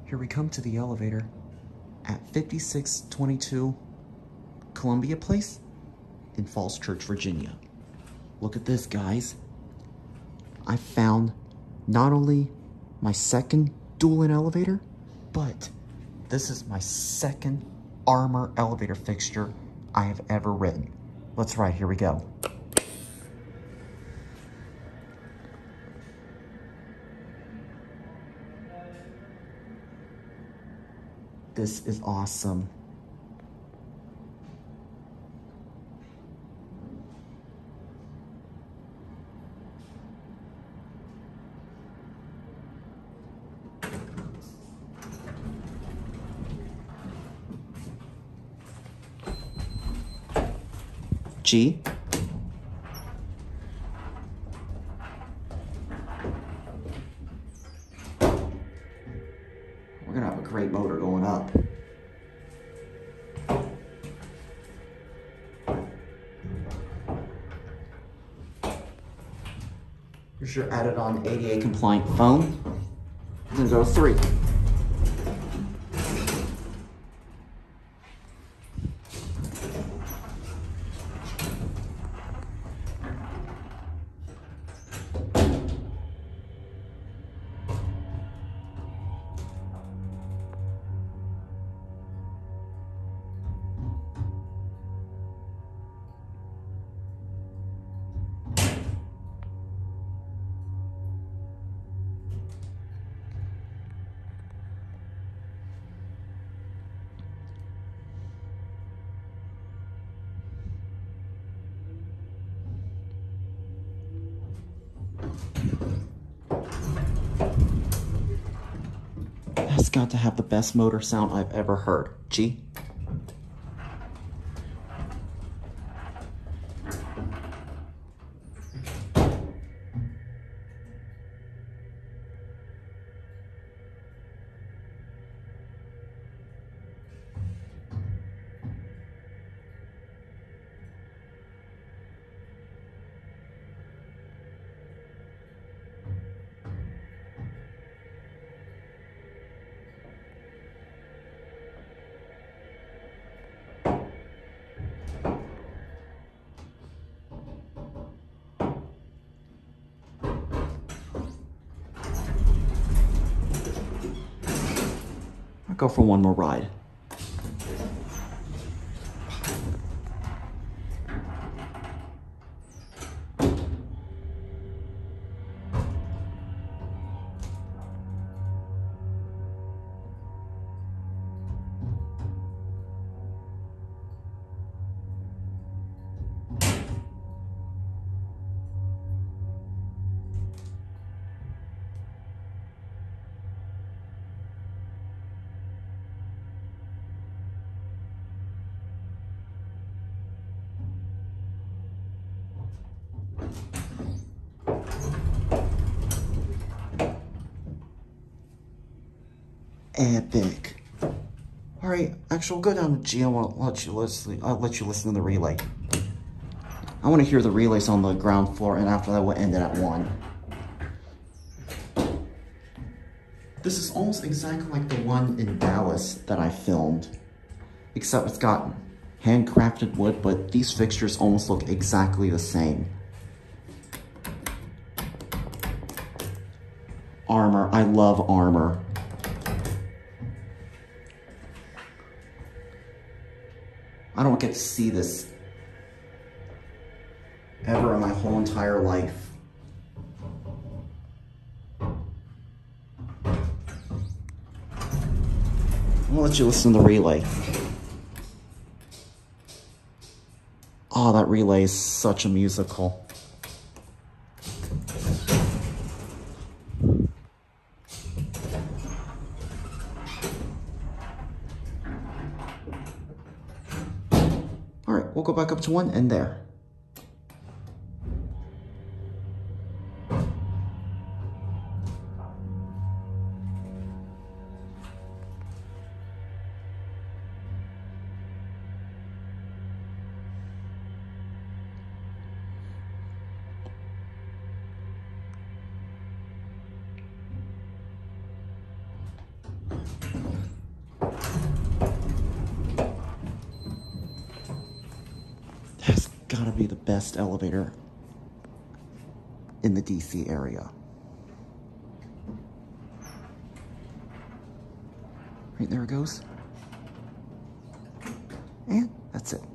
Here we come to the elevator at 5622 Columbia Place in Falls Church, Virginia. Look at this, guys. I found not only my second Doolan elevator, but this is my second Armor elevator fixture I have ever ridden. Let's ride, here we go. This is awesome. G. We're gonna have a great motor going up. Here's your added on ADA compliant phone. I'm gonna go to 3. That's got to have the best motor sound I've ever heard. G. I'll go for one more ride. Epic. All right, actually, we'll go down to G. I'll let you listen to the relay. I want to hear the relays on the ground floor, and after that, we'll end it at 1. This is almost exactly like the one in Dallas that I filmed, except it's got handcrafted wood, but these fixtures almost look exactly the same. Armor, I love Armor. I don't get to see this ever in my whole entire life. I'll let you listen to the relay. Oh, that relay is such a musical. All right, we'll go back up to 1 and there. to be the best elevator in the DC area. Right, there it goes. And that's it.